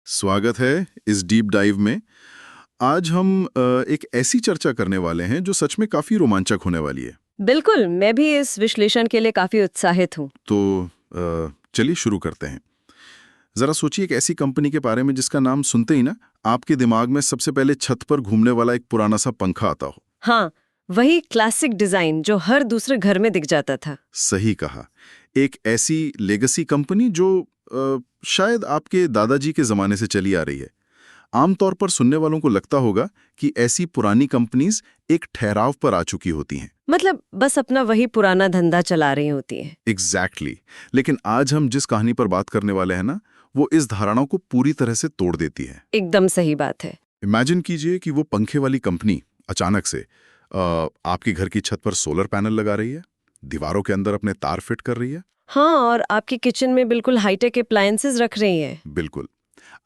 स्वागत है इस डीप डाइव में। आज हम एक ऐसी चर्चा करने वाले हैं जो सच में काफी रोमांचक होने वाली है। बिल्कुल, मैं भी इस विश्लेषण के लिए काफी उत्साहित हूँ। तो चलिए शुरू करते हैं। जरा सोचिए एक ऐसी कंपनी के बारे में जिसका नाम सुनते ही ना आपके दिमाग में सबसे पहले छत पर घूमने वाला एक पुराना सा पंखा आता हो। हाँ, वही क्लासिक डिजाइन जो हर दूसरे घर में दिख जाता था। सही कहा, एक ऐसी लेगेसी कंपनी जो शायद आपके दादाजी के जमाने से चली आ रही है। आमतौर पर सुनने वालों को लगता होगा कि ऐसी पुरानी कंपनीज एक ठहराव पर आ चुकी होती हैं। मतलब बस अपना वही पुराना धंधा चला रही होती है। एग्जैक्टली। लेकिन आज हम जिस कहानी पर बात करने वाले हैं ना, वो इस धारणा को पूरी तरह से तोड़ देती है। एकदम सही बात है। इमेजिन कीजिए कि वो पंखे वाली कंपनी अचानक से आपके घर की छत पर सोलर पैनल लगा रही है, दीवारों के अंदर अपने तार फिट कर रही है। हाँ, और आपके किचन में बिल्कुल हाईटेक अप्लायंसेस रख रही है। बिल्कुल।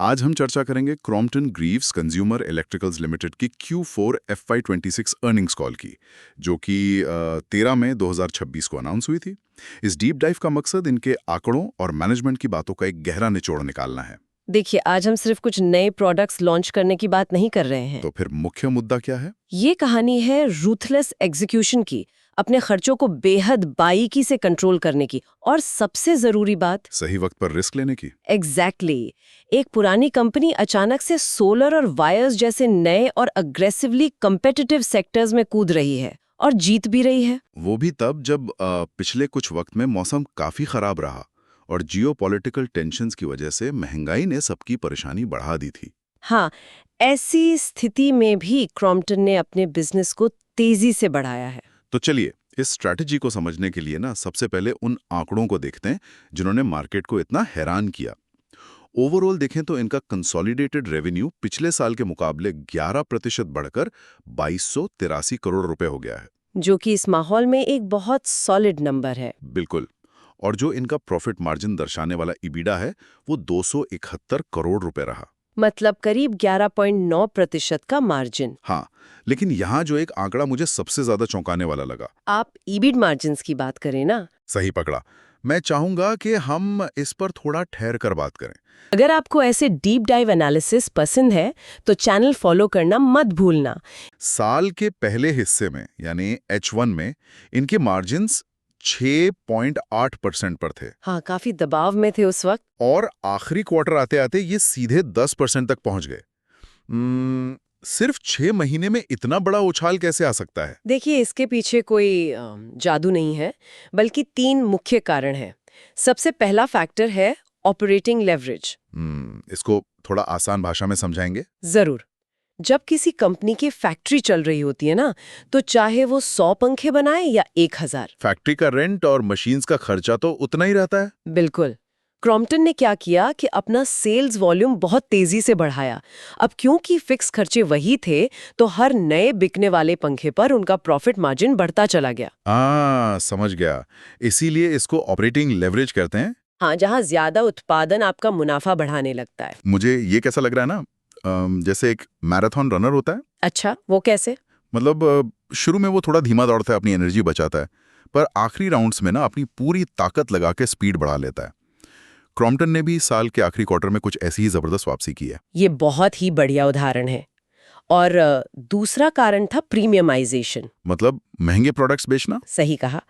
आज हम चर्चा करेंगे Crompton Greaves consumer electricals limited की Q4 FY26 अर्निंग्स कॉल की, जो कि 13 मई 2026 को अनाउंस हुई थी। इस डीप डाइव का मकसद इनके आंकड़ों और मैनेजमेंट की बातों का एक गहरा निचोड़ निकालना है। देखिए, आज हम सिर्फ कुछ नए प्रोडक्ट्स लॉन्च करने की बात नहीं कर रहे हैं। तो फिर मुख्य मुद्दा क्या है? ये कहानी है रूथलेस एग्जीक्यूशन की, अपने खर्चों को बेहद बारीकी से कंट्रोल करने की, और सबसे जरूरी बात, सही वक्त पर रिस्क लेने की। एग्जैक्टली। एक पुरानी कंपनी अचानक से सोलर और वायर्स जैसे नए और अग्रेसिवली कंपेटिटिव सेक्टर्स में कूद रही है और जीत भी रही है। वो भी तब जब पिछले कुछ वक्त में मौसम काफी खराब रहा और जियोपॉलिटिकल टेंशन्स की वजह से महंगाई ने सबकी परेशानी बढ़ा दी थी। हाँ, ऐसी स्थिति में भी क्रॉम्पटन ने अपने बिजनेस को तेजी से बढ़ाया है। तो चलिए इस स्ट्रैटेजी को समझने के लिए ना सबसे पहले उन आंकड़ों को देखते हैं जिन्होंने मार्केट को इतना हैरान किया। ओवरऑल देखें तो इनका कंसोलिडेटेड रेवेन्यू पिछले साल के मुकाबले 11% बढ़कर 2283 करोड़ रुपए हो गया है, जो कि इस माहौल में एक बहुत सॉलिड नंबर है। बिल्कुल। और जो इनका प्रॉफिट मार्जिन दर्शाने वाला इबिडा है वो 271 करोड़ रुपए रहा। मतलब करीब 11.9% का मार्जिन। हाँ, लेकिन यहाँ जो एक आंकड़ा मुझे सबसे ज्यादा चौंकाने वाला लगा। आप ईबिट मार्जिन्स की बात करें ना। सही पकड़ा। मैं चाहूंगा कि हम इस पर थोड़ा ठहर कर बात करें। अगर आपको ऐसे डीप डाइव एनालिसिस पसंद है तो चैनल फॉलो करना मत भूलना। साल के पहले हिस्से में यानी H1 में इनके मार्जिन्स 6.8% पर थे। हाँ, काफी दबाव में थे उस वक्त। और आखिरी क्वार्टर आते आते ये सीधे 10% तक पहुंच गए। सिर्फ 6 महीने में इतना बड़ा उछाल कैसे आ सकता है? देखिए, इसके पीछे कोई जादू नहीं है, बल्कि 3 मुख्य कारण हैं। सबसे पहला फैक्टर है ऑपरेटिंग लेवरेज। इसको थोड़ा आसान भाषा में समझाएंगे? जरूर। जब किसी कंपनी की फैक्ट्री चल रही होती है ना, तो चाहे वो 100 पंखे बनाए या 1000, फैक्ट्री का रेंट और मशीन्स का खर्चा तो उतना ही रहता है। बिल्कुल। क्रॉम्पटन ने क्या किया कि अपना सेल्स वॉल्यूम बहुत तेजी से बढ़ाया। अब क्योंकि फिक्स खर्चे वही थे, तो हर नए बिकने वाले पंखे पर उनका प्रॉफिट मार्जिन बढ़ता चला गया। समझ गया। इसीलिए इसको ऑपरेटिंग लेवरेज कहते हैं। हाँ, जहाँ ज्यादा उत्पादन आपका मुनाफा बढ़ाने लगता है। मुझे ये कैसा लग रहा है ना, जैसे एक मैराथन रनर होता है। अच्छा, वो कैसे? मतलब शुरू में वो थोड़ा धीमा दौड़ता है, अपनी एनर्जी बचाता है, पर आखिरी राउंड्स में ना अपनी पूरी ताकत लगा के स्पीड बढ़ा लेता है। क्रॉम्पटन ने भी साल के आखिरी क्वार्टर में कुछ ऐसी ही जबरदस्त वापसी की है। ये बहुत ही बढ़िया उदाहरण है। और दूसरा कारण था प्रीमियमाइजेशन। मतलब महंगे प्रोडक्ट्स बेचना। सही कहा।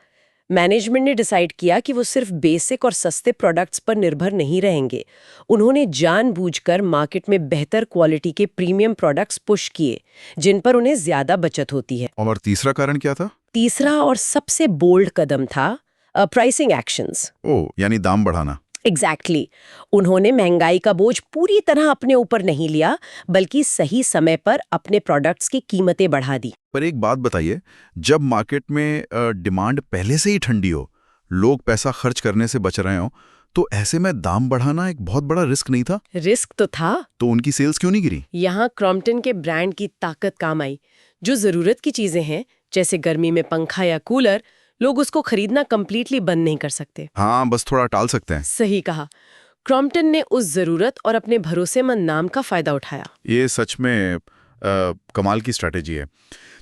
मैनेजमेंट ने डिसाइड किया कि वो सिर्फ बेसिक और सस्ते प्रोडक्ट्स पर निर्भर नहीं रहेंगे। उन्होंने जानबूझकर मार्केट में बेहतर क्वालिटी के प्रीमियम प्रोडक्ट्स पुश किए, जिन पर उन्हें ज्यादा बचत होती है। और तीसरा कारण क्या था? तीसरा और सबसे बोल्ड कदम था प्राइसिंग एक्शंस। यानी दाम बढ़ाना। एग्जैक्टली। उन्होंने महंगाई का बोझ पूरी तरह अपने ऊपर नहीं लिया, बल्कि सही समय पर अपने प्रोडक्ट्स की कीमतें बढ़ा दी। पर एक बात बताइए, जब मार्केट में डिमांड पहले से ही ठंडी हो, लोग पैसा खर्च करने से बच रहे हो, तो ऐसे में दाम बढ़ाना एक बहुत बड़ा रिस्क नहीं था? रिस्क तो था। तो उनकी सेल्स क्यों नहीं गिरी? यहाँ क्रॉम्पटन के ब्रांड की ताकत काम आई। जो जरूरत की चीजें हैं, जैसे गर्मी में पंखा या कूलर, लोग उसको खरीदना कंप्लीटली बंद नहीं कर सकते। हाँ, बस थोड़ा टाल सकते हैं। सही कहा। क्रॉम्पटन ने उस जरूरत और अपने भरोसेमंद नाम का फायदा उठाया। ये सच में कमाल की स्ट्रैटेजी है।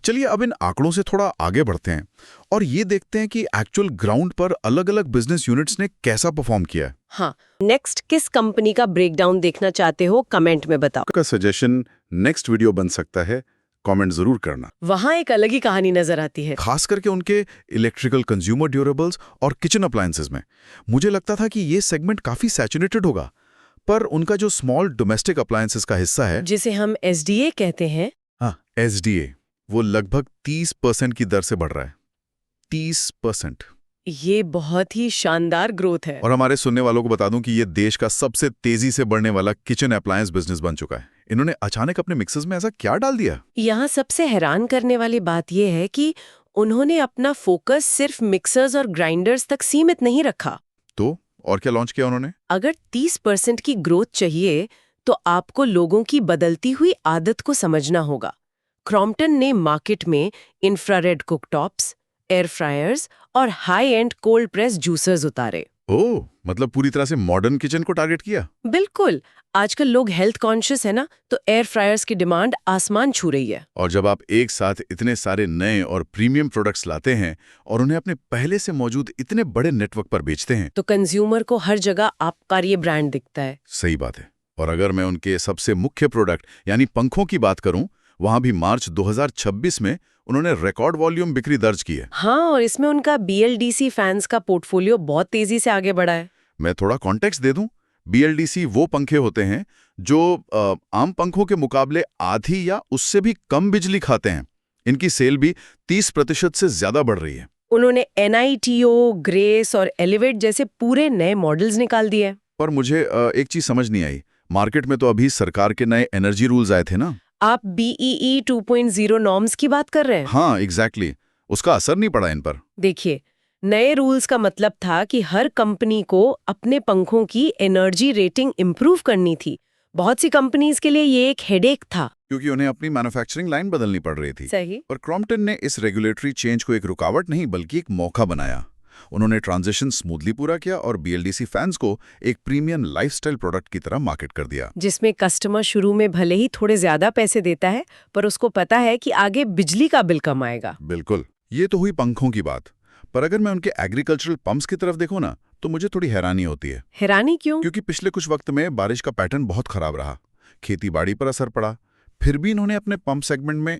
चलिए अब इन आंकड़ों से थोड़ा आगे बढ़ते हैं और ये देखते हैं कि एक्चुअल ग्राउंड पर अलग अलग बिजनेस यूनिट्स ने कैसा परफॉर्म किया है। हाँ, नेक्स्ट किस कंपनी का ब्रेकडाउन देखना चाहते हो कमेंट में बताओ। आपका सजेशन नेक्स्ट वीडियो बन सकता है, कमेंट जरूर करना। वहाँ एक अलग ही कहानी नजर आती है। खास करके उनके इलेक्ट्रिकल कंज्यूमर ड्यूरेबल्स और किचन अप्लायंसेस में मुझे लगता था कि ये सेगमेंट काफी सैचुरेटेड होगा, पर उनका जो स्मॉल डोमेस्टिक अप्लायंसेस का हिस्सा है, जिसे हम SDA कहते हैं, हाँ SDA, वो लगभग 30% की दर से बढ़ रहा है। 30%। ये बहुत ही शानदार ग्रोथ है। और हमारे सुनने वालों को बता दूं कि ये देश का सबसे तेजी से बढ़ने वाला किचन अप्लायंस बिजनेस बन चुका है। इन्होंने अचानक अपने मिक्सेस में ऐसा क्या डाल दिया? यहाँ सबसे हैरान करने वाली बात यह है कि उन्होंने अपना फोकस सिर्फ मिक्सर्स और ग्राइंडर्स तक सीमित नहीं रखा। तो और क्या लॉन्च किया उन्होंने? अगर 30% की ग्रोथ चाहिए तो आपको लोगों की बदलती हुई आदत को समझना होगा। क्रॉम्पटन ने मार्केट में इंफ्रारेड कुकटॉप्स, एयर फ्रायर्स और high and cold press juicers उतारे। ओह, मतलब पूरी तरह से मॉडर्न किचन को टारगेट किया। बिल्कुल। आजकल लोग हेल्थ कॉन्शियस है ना, तो एयर फ्रायर्स की डिमांड आसमान छू रही है। और जब आप एक साथ इतने सारे नए और प्रीमियम प्रोडक्ट्स लाते हैं और उन्हें अपने पहले से मौजूद इतने बड़े नेटवर्क पर बेचते हैं, तो कंज्यूमर को हर जगह आपका ये ब्रांड दिखता है। सही बात है। और अगर मैं उनके सबसे मुख्य प्रोडक्ट यानी पंखों की बात करूं, वहां भी मार्च 2026 में उन्होंने रिकॉर्ड वॉल्यूम बिक्री दर्ज की है। हाँ, और इसमें उनका BLDC फैंस का पोर्टफोलियो बहुत तेजी से आगे बढ़ा है। मैं थोड़ा कॉन्टेक्स्ट दे दूं, BLDC वो पंखे होते हैं जो आम पंखों के मुकाबले आधी या उससे भी कम बिजली खाते हैं। इनकी सेल भी 30% से ज्यादा बढ़ रही है। उन्होंने NITO, ग्रेस और एलिवेट जैसे पूरे नए मॉडल्स निकाल दिए। पर मुझे एक चीज समझ नहीं आई, मार्केट में तो अभी सरकार के नए एनर्जी रूल्स आए थे ना? आप BEE 2.0 नॉर्म्स की बात कर रहे हैं? हाँ एग्जैक्टली, उसका असर नहीं पड़ा इन पर। देखिए, नए रूल्स का मतलब था कि हर कंपनी को अपने पंखों की एनर्जी रेटिंग इंप्रूव करनी थी। बहुत सी कंपनीज के लिए ये एक हेडेक था। क्योंकि उन्हें अपनी मैन्युफैक्चरिंग लाइन बदलनी पड़ रही थी। सही। पर क्रॉम्पटन ने इस रेगुलेटरी चेंज को एक रुकावट नहीं बल्कि एक मौका बनाया। उन्होंने ट्रांजिशन स्मूथली पूरा किया और BLDC फैंस को एक प्रीमियम लाइफस्टाइल प्रोडक्ट की तरह मार्केट कर दिया, जिसमें कस्टमर शुरू में भले ही थोड़े ज्यादा पैसे देता है, पर उसको पता है कि आगे बिजली का बिल कम आएगा। बिल्कुल। ये तो हुई पंखों की बात, पर अगर मैं उनके एग्रीकल्चरल पंप्स की तरफ देखूं ना, तो मुझे थोड़ी हैरानी होती है। हैरानी क्यों? क्योंकि पिछले कुछ वक्त में बारिश का पैटर्न बहुत खराब रहा, खेती बाड़ी पर असर पड़ा, फिर भी इन्होंने अपने पंप सेगमेंट में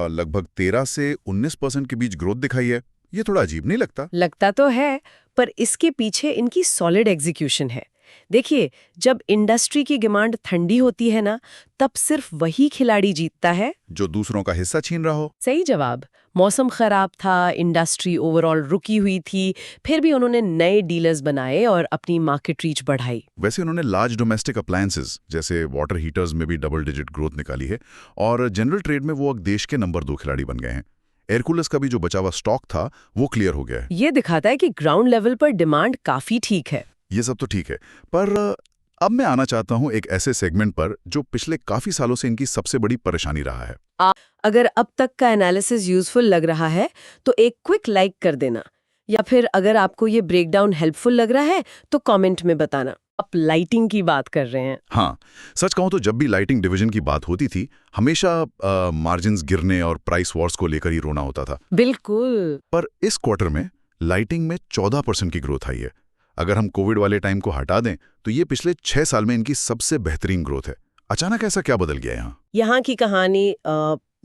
लगभग 13 से 19% के बीच ग्रोथ दिखाई है। ये थोड़ा अजीब नहीं लगता? लगता तो है, पर इसके पीछे इनकी सॉलिड एग्जीक्यूशन है। देखिए, जब इंडस्ट्री की डिमांड ठंडी होती है ना, तब सिर्फ वही खिलाड़ी जीतता है जो दूसरों का हिस्सा छीन रहा हो। सही जवाब। मौसम खराब था, इंडस्ट्री ओवरऑल रुकी हुई थी, फिर भी उन्होंने नए डीलर्स बनाए और अपनी मार्केट रीच बढ़ाई। वैसे उन्होंने लार्ज डोमेस्टिक अप्लायंसेस जैसे वाटर हीटर्स में भी डबल डिजिट ग्रोथ निकाली है और जनरल ट्रेड में वो अब देश के नंबर 2 खिलाड़ी बन गए हैं। एयर कूलर्स का भी जो बचा हुआ स्टॉक था वो क्लियर हो गया है। ये दिखाता है कि ग्राउंड लेवल पर डिमांड काफी ठीक है। ये सब तो ठीक है, पर अब मैं आना चाहता हूं एक ऐसे सेगमेंट पर जो पिछले काफी सालों से इनकी सबसे बड़ी परेशानी रहा है। अगर अब तक का एनालिसिस यूजफुल लग रहा है तो एक क्विक लाइक कर देना, या फिर अगर आपको ये ब्रेकडाउन हेल्पफुल लग रहा है तो कमेंट में बताना। आप लाइटिंग की बात कर रहे हैं। हाँ, सच कहूं तो जब भी लाइटिंग डिवीजन की बात होती थी, हमेशा मार्जिन्स गिरने और प्राइस वॉर्स को लेकर ही रोना होता था। बिल्कुल। पर इस क्वार्टर में लाइटिंग में 14% की ग्रोथ आई है। अगर हम कोविड वाले टाइम को हटा दें तो ये पिछले 6 साल में इनकी सबसे बेहतरीन ग्रोथ है। अचानक ऐसा क्या बदल गया यहाँ? यहाँ की कहानी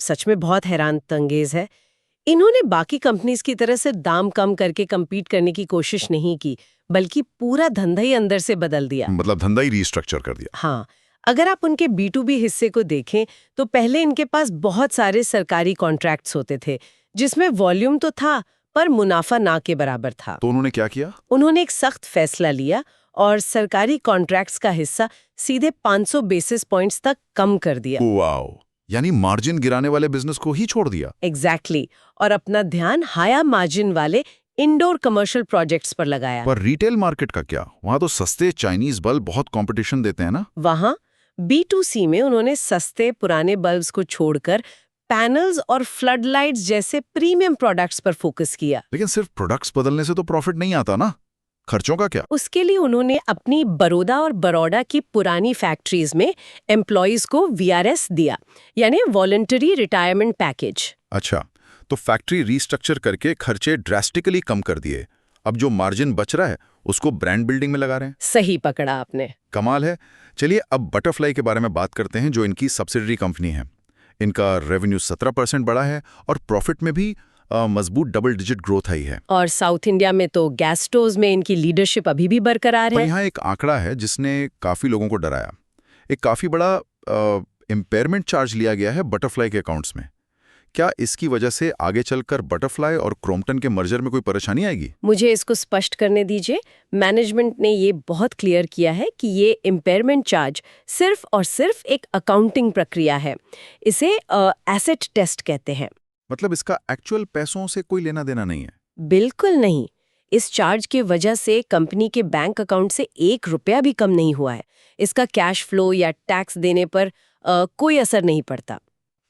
सच में बहुत हैरान तंगेज है। इन्होंने बाकी कंपनीज की तरह से दाम कम करके compete करने की कोशिश नहीं की, बल्कि पूरा धंधा ही अंदर से बदल दिया। मतलब धंधा ही रीस्ट्रक्चर कर दिया। हाँ, अगर आप उनके B2B हिस्से को देखें तो पहले इनके पास बहुत सारे सरकारी कॉन्ट्रैक्ट्स होते थे, जिसमें वॉल्यूम तो था पर मुनाफा ना के बराबर था। तो उन्होंने क्या किया? उन्होंने एक सख्त फैसला लिया और सरकारी कॉन्ट्रैक्ट्स का हिस्सा सीधे 500 बेसिस पॉइंट्स तक कम कर दिया। वाओ, यानी मार्जिन गिराने वाले बिजनेस को ही छोड़ दिया। एग्जैक्टली। और अपना ध्यान हायर मार्जिन वाले इंडोर कमर्शियल प्रोजेक्ट्स पर लगाया। पर रिटेल मार्केट का क्या? वहां तो सस्ते चाइनीज बल्ब बहुत कंपटीशन देते हैं ना? वहां B2C में उन्होंने सस्ते पुराने बल्ब्स को छोड़कर पैनल्स और फ्लड लाइट्स जैसे प्रीमियम प्रोडक्ट्स पर फोकस किया। लेकिन सिर्फ प्रोडक्ट्स बदलने से तो प्रॉफिट नहीं आता ना, खर्चों का क्या? उसके लिए उन्होंने अपनी बड़ौदा और बड़ौदा की पुरानी फैक्ट्रीज में एम्प्लॉयज को VRS दिया, यानी वॉलंटरी रिटायरमेंट पैकेज। अच्छा, तो फैक्ट्री रीस्ट्रक्चर करके खर्चे ड्रास्टिकली कम कर दिए। अब जो मार्जिन बच रहा है उसको ब्रांड बिल्डिंग में लगा रहे हैं। सही पकड़ा आपने। कमाल है। चलिए अब बटरफ्लाई के बारे में बात करते हैं, जो इनकी सब्सिडरी कंपनी है। इनका रेवेन्यू 17% बढ़ा है और प्रॉफिट में भी मजबूत डबल डिजिट ग्रोथ आई है। और साउथ इंडिया में तो गैस स्टोर्स में इनकी लीडरशिप अभी भी बरकरार पर है। यहाँ एक आंकड़ा है जिसने काफी लोगों को डराया। एक काफी बड़ा इम्पेयरमेंट चार्ज लिया गया है बटरफ्लाई के अकाउंट्स में। क्या इसकी वजह से आगे चलकर बटरफ्लाई और क्रॉम्पटन के मर्जर में कोई परेशानी आएगी? मुझे इसको स्पष्ट करने दीजिए। मैनेजमेंट ने ये बहुत क्लियर किया है कि ये इम्पेयरमेंट चार्ज सिर्फ और सिर्फ एक अकाउंटिंग प्रक्रिया है। इसे एसेट टेस्ट कहते हैं। मतलब इसका एक्चुअल पैसों से कोई लेना देना नहीं है? बिल्कुल नहीं। इस चार्ज की वजह से कंपनी के बैंक अकाउंट से 1 रुपया भी कम नहीं हुआ है। इसका कैश फ्लो या टैक्स देने पर कोई असर नहीं पड़ता।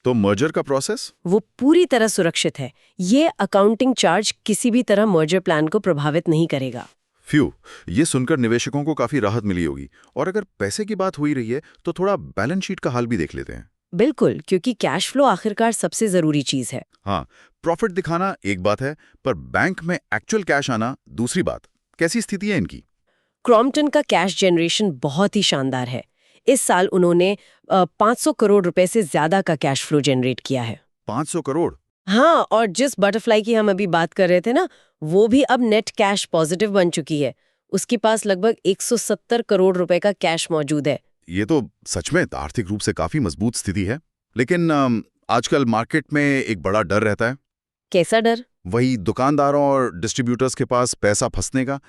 तो मर्जर का प्रोसेस? वो पूरी तरह सुरक्षित है। ये अकाउंटिंग चार्ज किसी भी तरह मर्जर प्लान को प्रभावित नहीं करेगा। फ्यू, ये सुनकर निवेशकों को काफी राहत मिली होगी। और अगर पैसे की बात हुई रही है तो थोड़ा बैलेंस शीट का हाल भी देख लेते हैं। बिल्कुल, क्योंकि कैश फ्लो आखिरकार सबसे जरूरी चीज है। हाँ, प्रॉफिट दिखाना एक बात है, पर बैंक में एक्चुअल कैश आना दूसरी बात। कैसी स्थिति है इनकी? क्रॉम्पटन का कैश जनरेशन बहुत ही शानदार है। इस साल उन्होंने 500 करोड़ रुपए से ज्यादा का कैश फ्लो जनरेट किया है। 500 करोड़? हाँ, और जिस बटरफ्लाई की हम अभी बात कर रहे थे ना, वो भी अब नेट कैश पॉजिटिव बन चुकी है। उसके पास लगभग 170 करोड़ रुपए का कैश मौजूद है। ये तो सच में आर्थिक रूप से काफी मजबूत स्थिति है। लेकिन आजकल मार्केट में एक बड़ा डर रहता है। कैसा डर? वही दुकानदारों और डिस्ट्रीब्यूटर्स के पास पैसा फंसने का।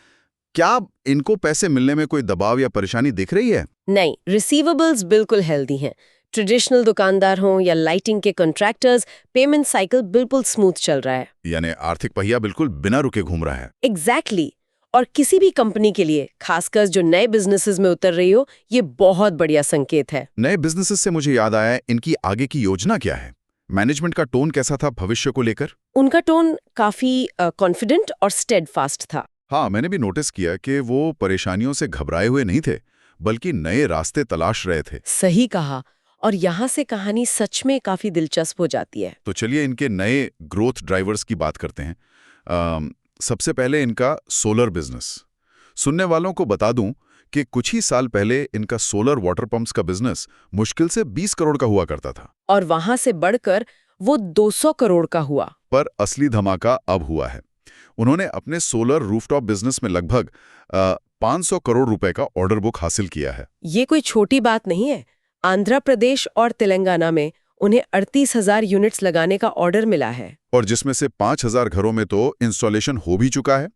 क्या इनको पैसे मिलने में कोई दबाव या परेशानी दिख रही है? नहीं, रिसीवेबल्स बिल्कुल हेल्दी हैं। ट्रेडिशनल दुकानदार हों या लाइटिंग के कॉन्ट्रैक्टर्स, पेमेंट साइकिल बिल्कुल स्मूथ चल रहा है। यानी आर्थिक पहिया बिल्कुल बिना रुके घूम रहा है। एग्जैक्टली। और किसी भी कंपनी के लिए, खासकर जो नए बिजनेसेस में उतर रही हो, ये बहुत बढ़िया संकेत है। नए बिजनेसेस से मुझे याद आया, इनकी आगे की योजना क्या है? मैनेजमेंट का टोन कैसा था भविष्य को लेकर? उनका टोन काफी कॉन्फिडेंट और स्टेडफास्ट था। हाँ, मैंने भी नोटिस किया कि वो परेशानियों से घबराए हुए नहीं थे, बल्कि नए रास्ते तलाश रहे थे। सही कहा। और यहाँ से कहानी सच में काफी दिलचस्प हो जाती है। तो चलिए इनके नए ग्रोथ ड्राइवर्स की बात करते हैं। सबसे पहले इनका सोलर बिजनेस। सुनने वालों को बता दूं कि कुछ ही साल पहले इनका सोलर वाटर पंप्स का बिजनेस मुश्किल से 20 करोड़ का हुआ करता था। और वहां से बढ़कर वो 200 करोड़ का हुआ। पर असली धमाका अब हुआ है। उन्होंने अपने सोलर रूफटॉप बिजनेस में लगभग 500 करोड़ रुपए का ऑर्डर बुक हासिल किया है। ये कोई छोटी बात नहीं है। आंध्र प्रदेश और तेलंगाना में उन्हें 38,000 यूनिट्स लगाने का ऑर्डर मिला है। और जिसमें से 5,000 घरों में तो इंस्टॉलेशन हो भी चुका है।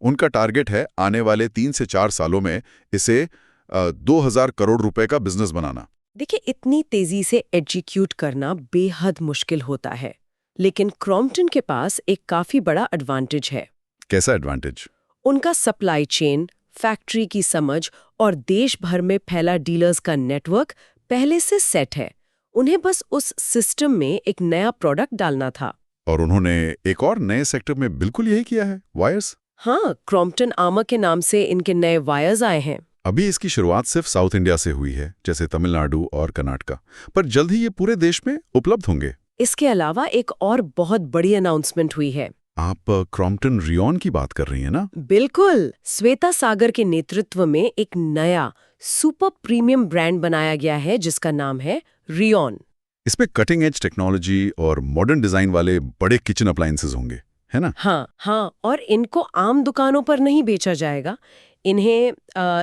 उनका टारगेट है आने वाले 3 से 4 सालों में इसे 2,000 करोड़ रुपए का बिजनेस बनाना। देखिए, इतनी तेजी से एग्जीक्यूट करना बेहद मुश्किल होता है, लेकिन क्रॉम्पटन के पास एक काफी बड़ा एडवांटेज है। कैसा एडवांटेज? उनका सप्लाई चेन, फैक्ट्री की समझ और देश भर में फैला डीलर्स का नेटवर्क पहले से सेट है। उन्हें बस उस सिस्टम में एक नया प्रोडक्ट डालना था। और उन्होंने एक और नए सेक्टर में बिल्कुल यही किया है, वायर्स। हाँ, क्रॉम्पटन आर्मर के नाम से इनके नए वायर्स आए हैं। अभी इसकी शुरुआत सिर्फ साउथ इंडिया से हुई है, जैसे तमिलनाडु और कर्नाटका, पर जल्द ही ये पूरे देश में उपलब्ध होंगे। इसके अलावा एक और बहुत बड़ी अनाउंसमेंट हुई है। आप क्रॉम्पटन रियॉन की बात कर रही हैं ना? बिल्कुल। श्वेता सागर के नेतृत्व में एक नया सुपर प्रीमियम ब्रांड बनाया गया है जिसका नाम है रियॉन। इसमें कटिंग एज टेक्नोलॉजी और मॉडर्न डिजाइन वाले बड़े किचन अप्लायंसेस होंगे, है ना? हाँ, और इनको आम दुकानों पर नहीं बेचा जाएगा। इन्हें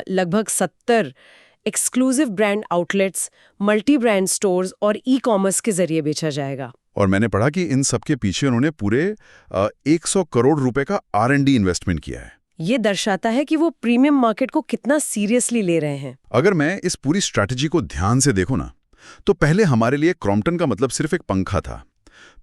लगभग 70 exclusive brand outlets, multi brand stores और ई-कॉमर्स के जरिए बेचा जाएगा। और मैंने पढ़ा कि इन सब के पीछे उन्होंने पूरे 100 करोड़ रुपए का R&D इन्वेस्टमेंट किया है। ये दर्शाता है कि वो प्रीमियम मार्केट को कितना सीरियसली ले रहे हैं। अगर मैं इस पूरी स्ट्रैटेजी को ध्यान से देखूं ना, तो पहले हमारे लिए क्रॉम्पटन का मतलब सिर्फ एक पंखा था।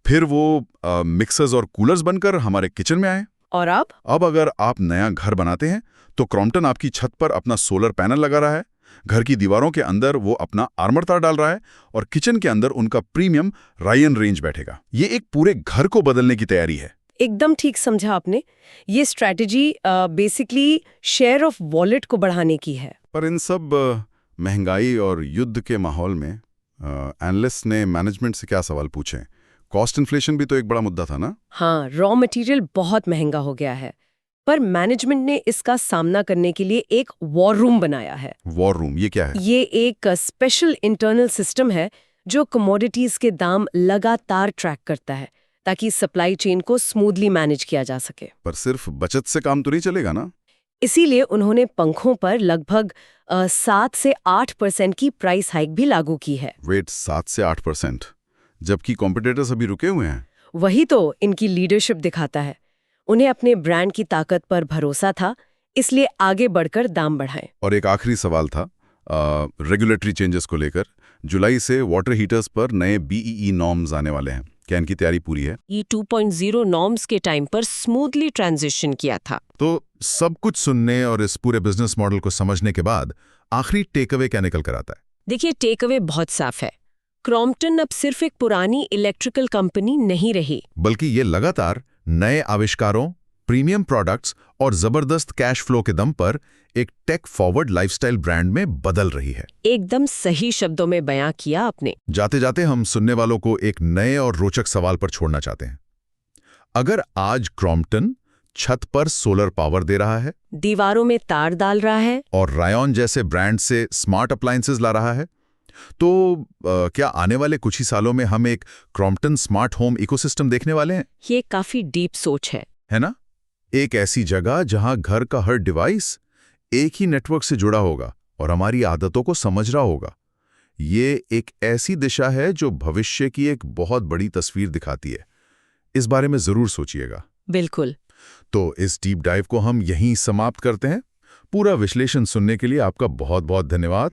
फिर वो मिक्सर्स और कूलर्स बनकर हमारे किचन में आए। और अब अगर आप नया घर बनाते हैं तो क्रॉम्पटन आपकी छत पर अपना सोलर पैनल लगा रहा है, घर की दीवारों के अंदर वो अपना आर्मर तार डाल रहा है, और किचन के अंदर उनका प्रीमियम रायन रेंज बैठेगा। ये एक पूरे घर को बदलने की तैयारी है। एकदम ठीक समझा आपने। ये strategy basically share of wallet को बढ़ाने की है। पर इन सब महंगाई और युद्ध के माहौल में एनालिस्ट ने मैनेजमेंट से क्या सवाल पूछे? कॉस्ट इन्फ्लेशन भी तो एक बड़ा मुद्दा था ना? हाँ, रॉ मटेरियल बहुत महंगा हो गया है। पर मैनेजमेंट ने इसका सामना करने के लिए एक वॉर रूम बनाया है। वॉर रूम ये क्या है? ये एक स्पेशल इंटरनल सिस्टम है जो कमोडिटीज के दाम लगातार ट्रैक करता है ताकि सप्लाई चेन को स्मूथली मैनेज किया जा सके। पर सिर्फ बचत से काम तो नहीं चलेगा ना? इसीलिए उन्होंने पंखों पर लगभग 7 से 8% की प्राइस हाइक भी लागू की है। वेट, 7 से 8%, जबकि कॉम्पिटिटर्स अभी रुके हुए हैं। वही तो इनकी लीडरशिप दिखाता है। उन्हें अपने ब्रांड की ताकत पर भरोसा था, इसलिए आगे बढ़कर दाम बढ़ाएं। और एक आखिरी सवाल था रेगुलेटरी चेंजेस को लेकर। जुलाई से वाटर हीटर्स पर नए BEE नॉर्म्स आने वाले हैं। क्या इनकी तैयारी पूरी है? ये 2.0 नॉर्म्स के टाइम पर स्मूथली ट्रांजिशन किया था। तो सब कुछ सुनने और इस पूरे बिजनेस मॉडल को समझने के बाद आखिरी टेक अवे क्या निकल कर आता है? देखिए, टेक अवे बहुत साफ है। क्रॉम्पटन अब सिर्फ एक पुरानी इलेक्ट्रिकल कंपनी नहीं रही, बल्कि ये लगातार नए आविष्कारों, प्रीमियम प्रोडक्ट्स और जबरदस्त कैश फ्लो के दम पर एक टेक फॉरवर्ड लाइफस्टाइल ब्रांड में बदल रही है। एकदम सही शब्दों में बयां किया आपने। जाते जाते हम सुनने वालों को एक नए और रोचक सवाल पर छोड़ना चाहते हैं। अगर आज क्रॉम्पटन छत पर सोलर पावर दे रहा है, दीवारों में तार डाल रहा है और रायन जैसे ब्रांड से स्मार्ट अप्लायंसेस ला रहा है, तो क्या आने वाले कुछ ही सालों में हम एक क्रॉम्पटन स्मार्ट होम इकोसिस्टम देखने वाले हैं? ये काफी डीप सोच है ना? एक ऐसी जगह जहां घर का हर डिवाइस एक ही नेटवर्क से जुड़ा होगा और हमारी आदतों को समझ रहा होगा। ये एक ऐसी दिशा है जो भविष्य की एक बहुत बड़ी तस्वीर दिखाती है। इस बारे में जरूर सोचिएगा। बिल्कुल। तो इस डीप डाइव को हम यहीं समाप्त करते हैं। पूरा विश्लेषण सुनने के लिए आपका बहुत बहुत धन्यवाद।